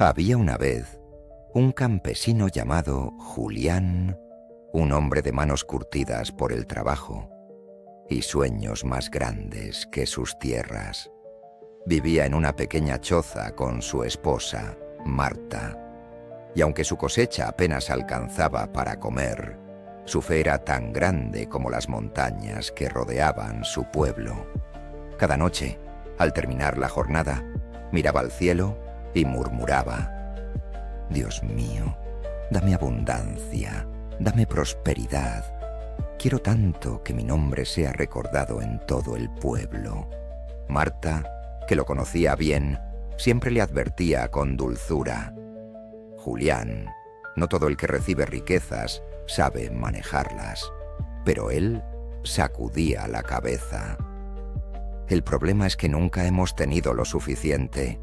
Había una vez un campesino llamado Julián, un hombre de manos curtidas por el trabajo y sueños más grandes que sus tierras. Vivía en una pequeña choza con su esposa, Marta, y aunque su cosecha apenas alcanzaba para comer, su fe era tan grande como las montañas que rodeaban su pueblo. Cada noche, al terminar la jornada, miraba al cielo y murmuraba: Dios mío, dame abundancia, dame prosperidad. Quiero tanto que mi nombre sea recordado en todo el pueblo. Marta, que lo conocía bien, siempre le advertía con dulzura: Julián, no todo el que recibe riquezas sabe manejarlas. Pero él sacudía la cabeza. El problema es que nunca hemos tenido lo suficiente.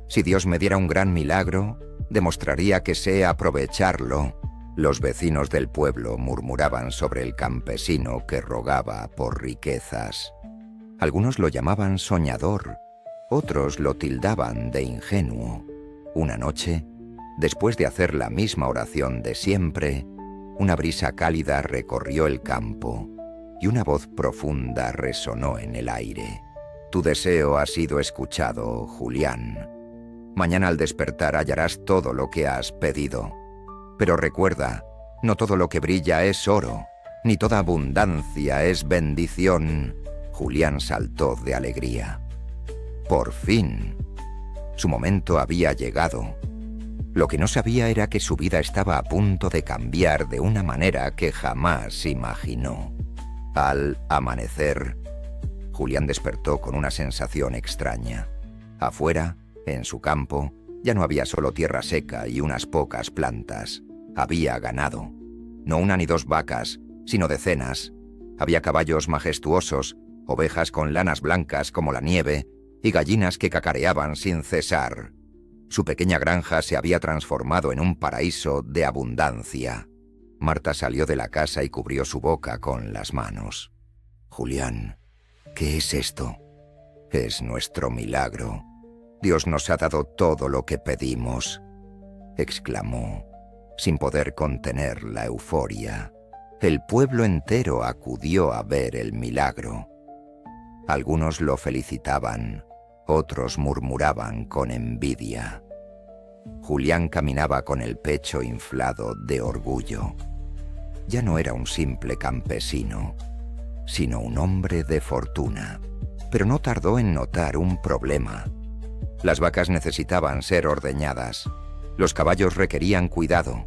Si Dios me diera un gran milagro, demostraría que sé aprovecharlo. Los vecinos del pueblo murmuraban sobre el campesino que rogaba por riquezas. Algunos lo llamaban soñador, otros lo tildaban de ingenuo. Una noche, después de hacer la misma oración de siempre, una brisa cálida recorrió el campo y una voz profunda resonó en el aire. Tu deseo ha sido escuchado, Julián. Mañana al despertar hallarás todo lo que has pedido. Pero recuerda, no todo lo que brilla es oro, ni toda abundancia es bendición. Julián saltó de alegría. Por fin, su momento había llegado. Lo que no sabía era que su vida estaba a punto de cambiar de una manera que jamás imaginó. Al amanecer, Julián despertó con una sensación extraña. Afuera, en su campo, ya no había solo tierra seca y unas pocas plantas. Había ganado. No una ni dos vacas, sino decenas. Había caballos majestuosos, ovejas con lanas blancas como la nieve y gallinas que cacareaban sin cesar. Su pequeña granja se había transformado en un paraíso de abundancia. Marta salió de la casa y cubrió su boca con las manos. Julián, ¿qué es esto? Es nuestro milagro. Dios nos ha dado todo lo que pedimos, exclamó, sin poder contener la euforia. El pueblo entero acudió a ver el milagro. Algunos lo felicitaban, otros murmuraban con envidia. Julián caminaba con el pecho inflado de orgullo. Ya no era un simple campesino, sino un hombre de fortuna. Pero no tardó en notar un problema. Las vacas necesitaban ser ordeñadas. Los caballos requerían cuidado.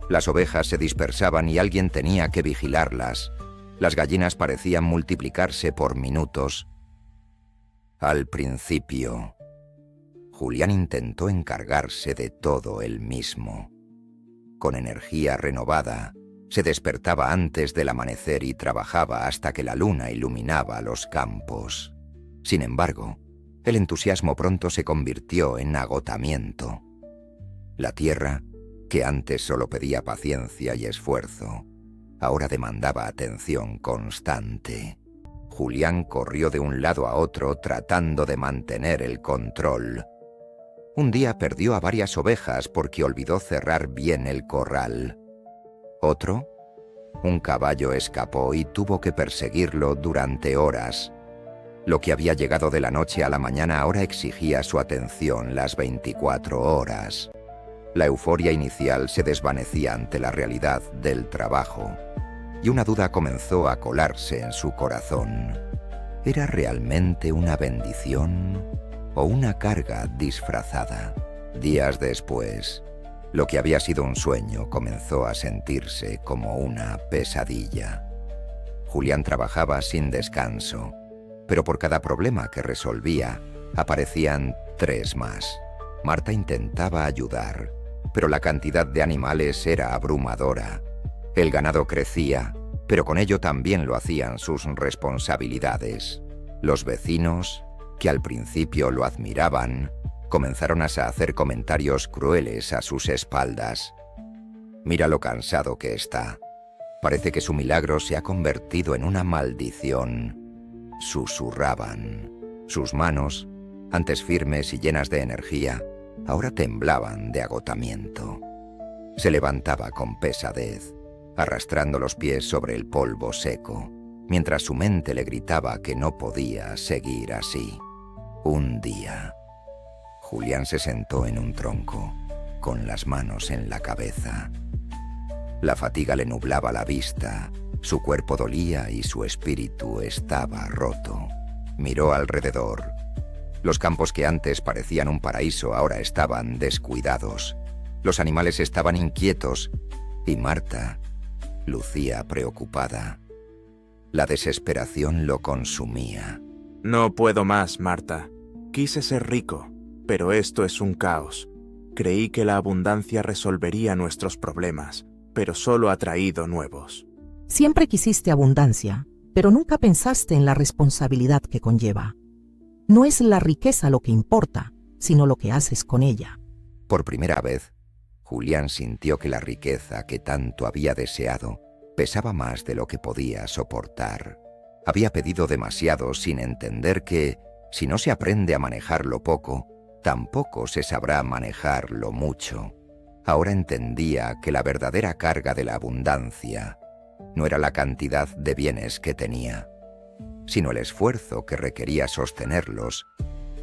Las ovejas se dispersaban y alguien tenía que vigilarlas. Las gallinas parecían multiplicarse por minutos. Al principio, Julián intentó encargarse de todo él mismo. Con energía renovada, se despertaba antes del amanecer y trabajaba hasta que la luna iluminaba los campos. Sin embargo, el entusiasmo pronto se convirtió en agotamiento. La tierra, que antes solo pedía paciencia y esfuerzo, ahora demandaba atención constante. Julián corrió de un lado a otro tratando de mantener el control. Un día perdió a varias ovejas porque olvidó cerrar bien el corral. Otro, un caballo escapó y tuvo que perseguirlo durante horas. Lo que había llegado de la noche a la mañana ahora exigía su atención las 24 horas. La euforia inicial se desvanecía ante la realidad del trabajo, y una duda comenzó a colarse en su corazón. ¿Era realmente una bendición o una carga disfrazada? Días después, lo que había sido un sueño comenzó a sentirse como una pesadilla. Julián trabajaba sin descanso, pero por cada problema que resolvía, aparecían 3 más. Marta intentaba ayudar, pero la cantidad de animales era abrumadora. El ganado crecía, pero con ello también lo hacían sus responsabilidades. Los vecinos, que al principio lo admiraban, comenzaron a hacer comentarios crueles a sus espaldas. Mira lo cansado que está. Parece que su milagro se ha convertido en una maldición, susurraban. Sus manos, antes firmes y llenas de energía, ahora temblaban de agotamiento. Se levantaba con pesadez, arrastrando los pies sobre el polvo seco, mientras su mente le gritaba que no podía seguir así. Un día, Julián se sentó en un tronco, con las manos en la cabeza. La fatiga le nublaba la vista, su cuerpo dolía y su espíritu estaba roto. Miró alrededor. Los campos que antes parecían un paraíso ahora estaban descuidados. Los animales estaban inquietos y Marta lucía preocupada. La desesperación lo consumía. No puedo más, Marta. Quise ser rico, pero esto es un caos. Creí que la abundancia resolvería nuestros problemas, pero solo ha traído nuevos. Siempre quisiste abundancia, pero nunca pensaste en la responsabilidad que conlleva. No es la riqueza lo que importa, sino lo que haces con ella. Por primera vez, Julián sintió que la riqueza que tanto había deseado pesaba más de lo que podía soportar. Había pedido demasiado sin entender que, si no se aprende a manejar lo poco, tampoco se sabrá manejar lo mucho. Ahora entendía que la verdadera carga de la abundancia no era la cantidad de bienes que tenía, sino el esfuerzo que requería sostenerlos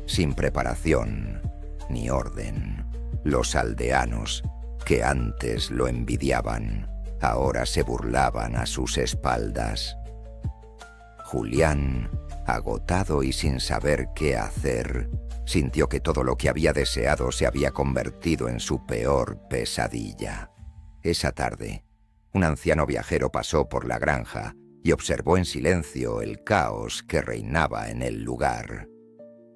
sin preparación ni orden. Los aldeanos, que antes lo envidiaban, ahora se burlaban a sus espaldas. Julián, agotado y sin saber qué hacer, sintió que todo lo que había deseado se había convertido en su peor pesadilla. Esa tarde, un anciano viajero pasó por la granja y observó en silencio el caos que reinaba en el lugar.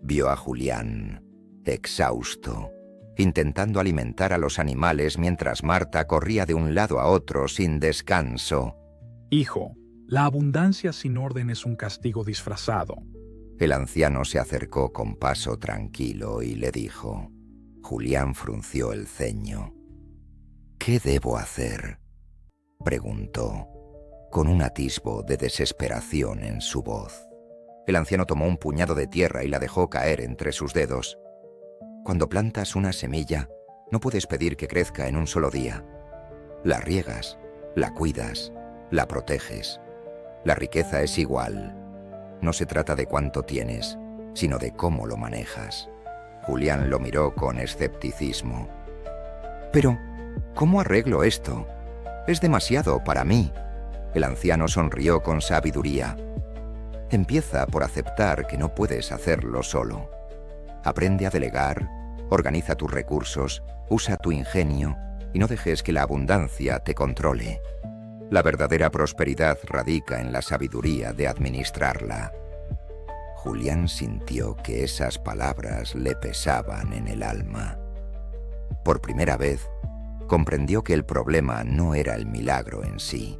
Vio a Julián, exhausto, intentando alimentar a los animales mientras Marta corría de un lado a otro sin descanso. Hijo, la abundancia sin orden es un castigo disfrazado. El anciano se acercó con paso tranquilo y le dijo. Julián frunció el ceño. «¿Qué debo hacer?», preguntó, con un atisbo de desesperación en su voz. El anciano tomó un puñado de tierra y la dejó caer entre sus dedos. Cuando plantas una semilla, no puedes pedir que crezca en un solo día. La riegas, la cuidas, la proteges. La riqueza es igual. No se trata de cuánto tienes, sino de cómo lo manejas. Julián lo miró con escepticismo. «Pero, ¿cómo arreglo esto? Es demasiado para mí». El anciano sonrió con sabiduría. «Empieza por aceptar que no puedes hacerlo solo. Aprende a delegar, organiza tus recursos, usa tu ingenio y no dejes que la abundancia te controle. La verdadera prosperidad radica en la sabiduría de administrarla». Julián sintió que esas palabras le pesaban en el alma. Por primera vez, comprendió que el problema no era el milagro en sí,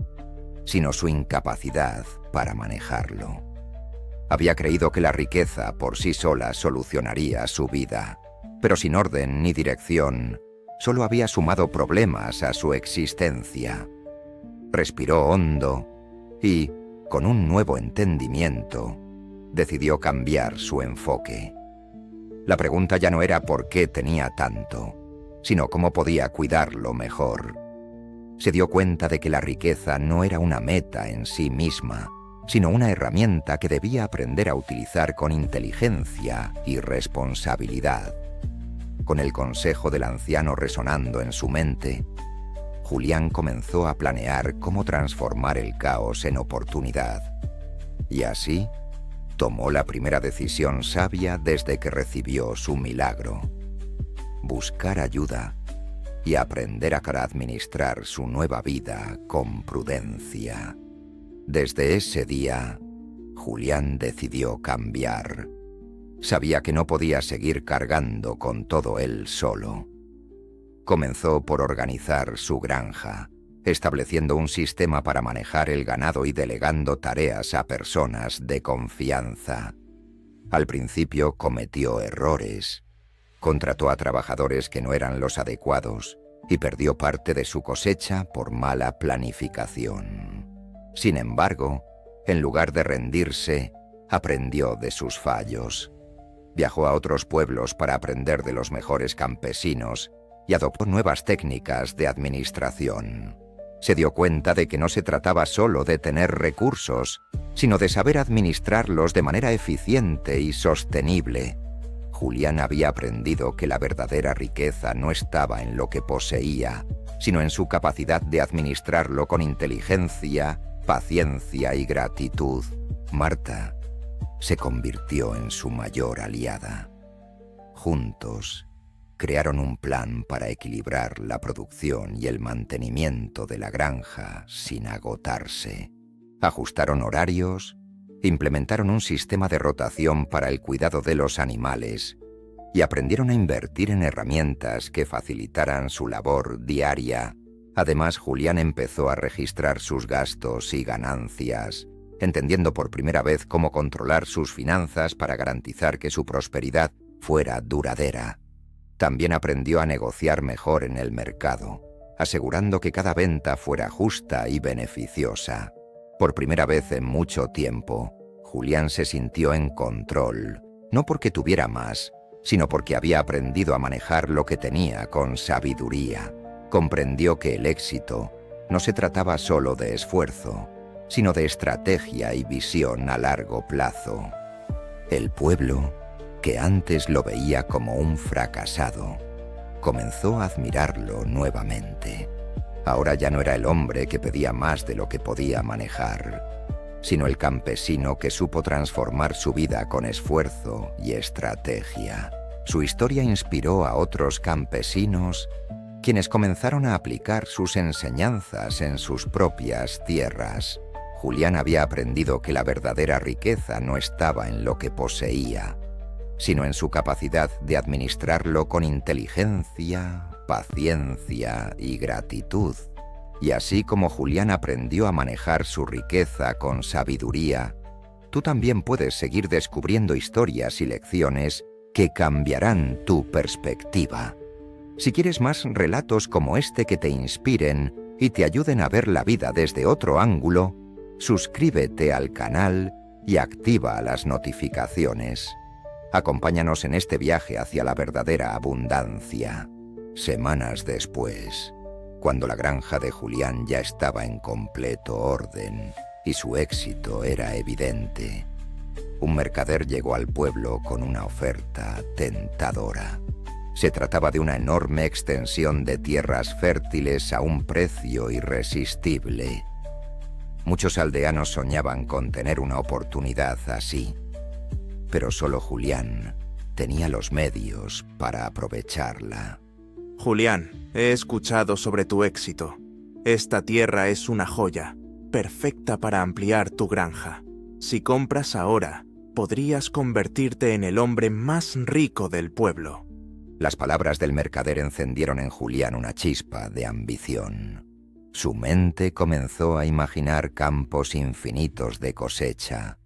sino su incapacidad para manejarlo. Había creído que la riqueza por sí sola solucionaría su vida, pero sin orden ni dirección, solo había sumado problemas a su existencia. Respiró hondo y, con un nuevo entendimiento, decidió cambiar su enfoque. La pregunta ya no era por qué tenía tanto, sino cómo podía cuidarlo mejor. Se dio cuenta de que la riqueza no era una meta en sí misma, sino una herramienta que debía aprender a utilizar con inteligencia y responsabilidad. Con el consejo del anciano resonando en su mente, Julián comenzó a planear cómo transformar el caos en oportunidad. Y así, tomó la primera decisión sabia desde que recibió su milagro: buscar ayuda y aprender a administrar su nueva vida con prudencia. Desde ese día, Julián decidió cambiar. Sabía que no podía seguir cargando con todo él solo. Comenzó por organizar su granja, estableciendo un sistema para manejar el ganado y delegando tareas a personas de confianza. Al principio cometió errores. Contrató a trabajadores que no eran los adecuados y perdió parte de su cosecha por mala planificación. Sin embargo, en lugar de rendirse, aprendió de sus fallos. Viajó a otros pueblos para aprender de los mejores campesinos y adoptó nuevas técnicas de administración. Se dio cuenta de que no se trataba solo de tener recursos, sino de saber administrarlos de manera eficiente y sostenible. Julián había aprendido que la verdadera riqueza no estaba en lo que poseía, sino en su capacidad de administrarlo con inteligencia, paciencia y gratitud. Marta se convirtió en su mayor aliada. Juntos, crearon un plan para equilibrar la producción y el mantenimiento de la granja sin agotarse. Ajustaron horarios, implementaron un sistema de rotación para el cuidado de los animales y aprendieron a invertir en herramientas que facilitaran su labor diaria. Además, Julián empezó a registrar sus gastos y ganancias, entendiendo por primera vez cómo controlar sus finanzas para garantizar que su prosperidad fuera duradera. También aprendió a negociar mejor en el mercado, asegurando que cada venta fuera justa y beneficiosa. Por primera vez en mucho tiempo, Julián se sintió en control, no porque tuviera más, sino porque había aprendido a manejar lo que tenía con sabiduría. Comprendió que el éxito no se trataba solo de esfuerzo, sino de estrategia y visión a largo plazo. El pueblo, que antes lo veía como un fracasado, comenzó a admirarlo nuevamente. Ahora ya no era el hombre que pedía más de lo que podía manejar, sino el campesino que supo transformar su vida con esfuerzo y estrategia. Su historia inspiró a otros campesinos, quienes comenzaron a aplicar sus enseñanzas en sus propias tierras. Julián había aprendido que la verdadera riqueza no estaba en lo que poseía, sino en su capacidad de administrarlo con inteligencia, paciencia y gratitud. Y así como Julián aprendió a manejar su riqueza con sabiduría, tú también puedes seguir descubriendo historias y lecciones que cambiarán tu perspectiva. Si quieres más relatos como este que te inspiren y te ayuden a ver la vida desde otro ángulo, suscríbete al canal y activa las notificaciones. Acompáñanos en este viaje hacia la verdadera abundancia. Semanas después, cuando la granja de Julián ya estaba en completo orden y su éxito era evidente, un mercader llegó al pueblo con una oferta tentadora. Se trataba de una enorme extensión de tierras fértiles a un precio irresistible. Muchos aldeanos soñaban con tener una oportunidad así, pero solo Julián tenía los medios para aprovecharla. Julián, he escuchado sobre tu éxito. Esta tierra es una joya, perfecta para ampliar tu granja. Si compras ahora, podrías convertirte en el hombre más rico del pueblo. Las palabras del mercader encendieron en Julián una chispa de ambición. Su mente comenzó a imaginar campos infinitos de cosecha,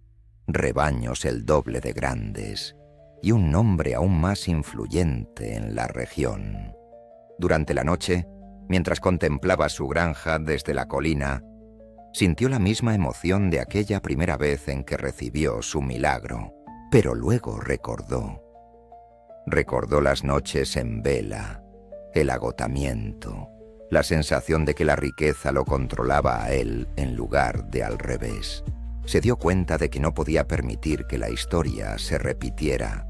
rebaños el doble de grandes y un nombre aún más influyente en la región. Durante la noche, mientras contemplaba su granja desde la colina, sintió la misma emoción de aquella primera vez en que recibió su milagro, pero luego recordó las noches en vela, el agotamiento, la sensación de que la riqueza lo controlaba a él en lugar de al revés. Se dio cuenta de que no podía permitir que la historia se repitiera.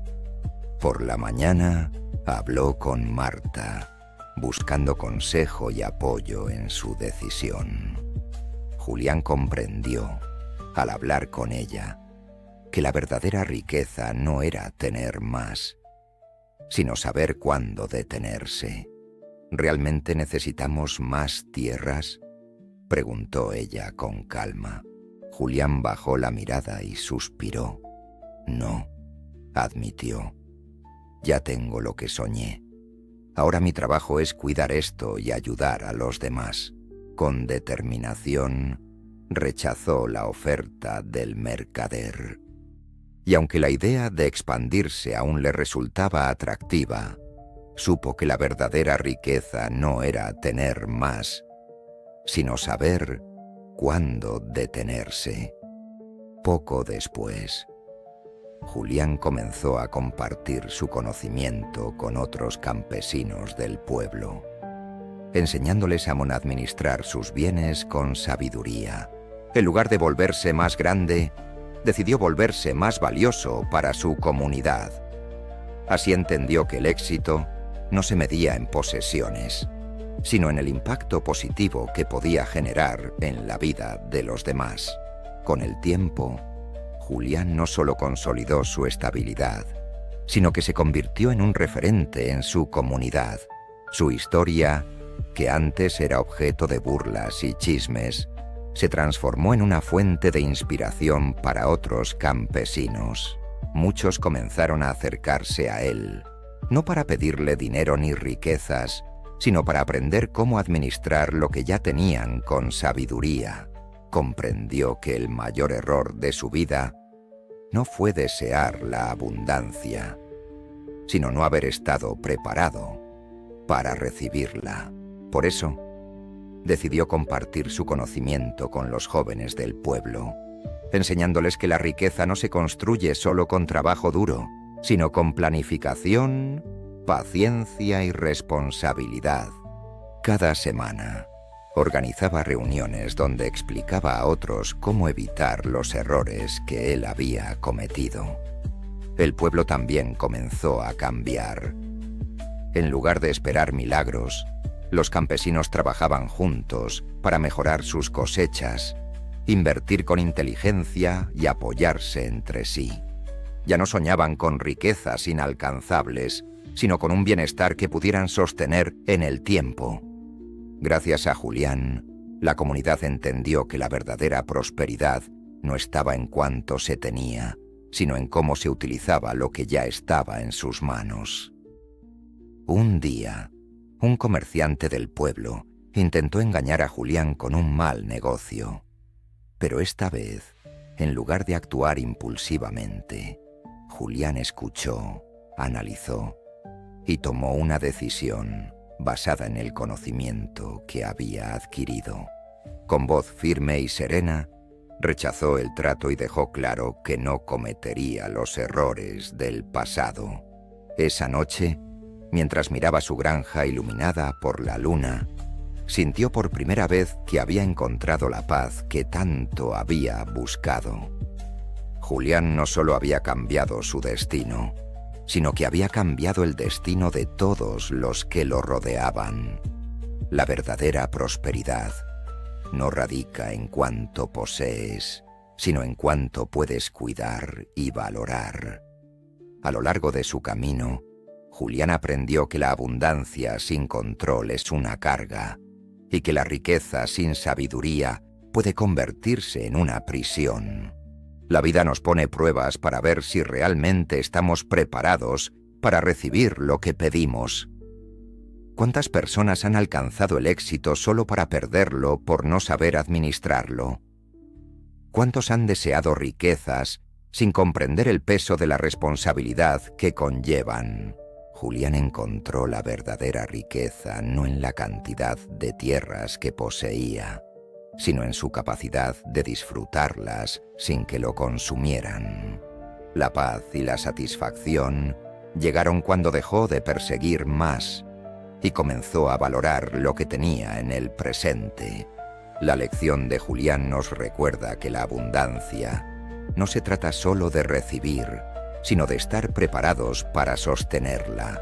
Por la mañana habló con Marta, buscando consejo y apoyo en su decisión. Julián comprendió, al hablar con ella, que la verdadera riqueza no era tener más, sino saber cuándo detenerse. ¿Realmente necesitamos más tierras?, preguntó ella con calma. Julián bajó la mirada y suspiró. No, admitió. Ya tengo lo que soñé. Ahora mi trabajo es cuidar esto y ayudar a los demás. Con determinación, rechazó la oferta del mercader. Y aunque la idea de expandirse aún le resultaba atractiva, supo que la verdadera riqueza no era tener más, sino saber cuándo detenerse. Poco después, Julián comenzó a compartir su conocimiento con otros campesinos del pueblo, enseñándoles a administrar sus bienes con sabiduría. En lugar de volverse más grande, decidió volverse más valioso para su comunidad. Así entendió que el éxito no se medía en posesiones, sino en el impacto positivo que podía generar en la vida de los demás. Con el tiempo, Julián no solo consolidó su estabilidad, sino que se convirtió en un referente en su comunidad. Su historia, que antes era objeto de burlas y chismes, se transformó en una fuente de inspiración para otros campesinos. Muchos comenzaron a acercarse a él, no para pedirle dinero ni riquezas, sino para aprender cómo administrar lo que ya tenían con sabiduría. Comprendió que el mayor error de su vida no fue desear la abundancia, sino no haber estado preparado para recibirla. Por eso, decidió compartir su conocimiento con los jóvenes del pueblo, enseñándoles que la riqueza no se construye solo con trabajo duro, sino con planificación, paciencia y responsabilidad. Cada semana, organizaba reuniones donde explicaba a otros cómo evitar los errores que él había cometido. El pueblo también comenzó a cambiar. En lugar de esperar milagros, los campesinos trabajaban juntos para mejorar sus cosechas, invertir con inteligencia y apoyarse entre sí. Ya no soñaban con riquezas inalcanzables, sino con un bienestar que pudieran sostener en el tiempo. Gracias a Julián, la comunidad entendió que la verdadera prosperidad no estaba en cuánto se tenía, sino en cómo se utilizaba lo que ya estaba en sus manos. Un día, un comerciante del pueblo intentó engañar a Julián con un mal negocio. Pero esta vez, en lugar de actuar impulsivamente, Julián escuchó, analizó y tomó una decisión basada en el conocimiento que había adquirido. Con voz firme y serena, rechazó el trato y dejó claro que no cometería los errores del pasado. Esa noche, mientras miraba su granja iluminada por la luna, sintió por primera vez que había encontrado la paz que tanto había buscado. Julián no solo había cambiado su destino, sino que había cambiado el destino de todos los que lo rodeaban. La verdadera prosperidad no radica en cuánto posees, sino en cuánto puedes cuidar y valorar. A lo largo de su camino, Julián aprendió que la abundancia sin control es una carga y que la riqueza sin sabiduría puede convertirse en una prisión. La vida nos pone pruebas para ver si realmente estamos preparados para recibir lo que pedimos. ¿Cuántas personas han alcanzado el éxito solo para perderlo por no saber administrarlo? ¿Cuántos han deseado riquezas sin comprender el peso de la responsabilidad que conllevan? Julián encontró la verdadera riqueza no en la cantidad de tierras que poseía, sino en su capacidad de disfrutarlas sin que lo consumieran. La paz y la satisfacción llegaron cuando dejó de perseguir más y comenzó a valorar lo que tenía en el presente. La lección de Julián nos recuerda que la abundancia no se trata solo de recibir, sino de estar preparados para sostenerla.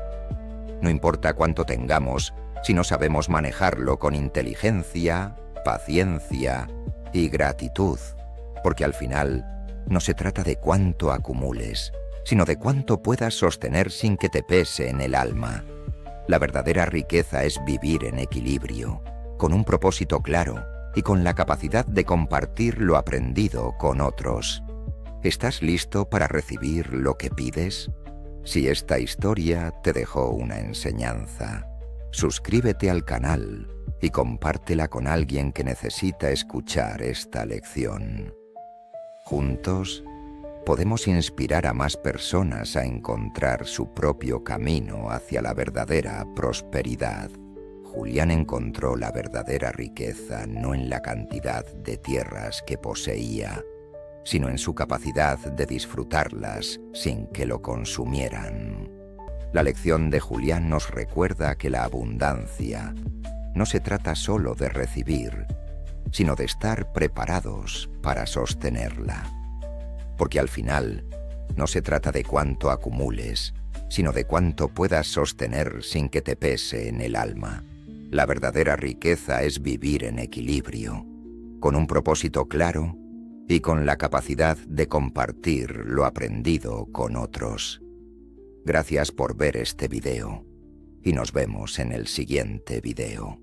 No importa cuánto tengamos, si no sabemos manejarlo con inteligencia, paciencia y gratitud, porque al final no se trata de cuánto acumules, sino de cuánto puedas sostener sin que te pese en el alma. La verdadera riqueza es vivir en equilibrio, con un propósito claro y con la capacidad de compartir lo aprendido con otros. ¿Estás listo para recibir lo que pides? Si esta historia te dejó una enseñanza, suscríbete al canal y compártela con alguien que necesita escuchar esta lección. Juntos, podemos inspirar a más personas a encontrar su propio camino hacia la verdadera prosperidad. Julián encontró la verdadera riqueza no en la cantidad de tierras que poseía, sino en su capacidad de disfrutarlas sin que lo consumieran. La lección de Julián nos recuerda que la abundancia no se trata solo de recibir, sino de estar preparados para sostenerla. Porque al final, no se trata de cuánto acumules, sino de cuánto puedas sostener sin que te pese en el alma. La verdadera riqueza es vivir en equilibrio, con un propósito claro y con la capacidad de compartir lo aprendido con otros. Gracias por ver este video y nos vemos en el siguiente video.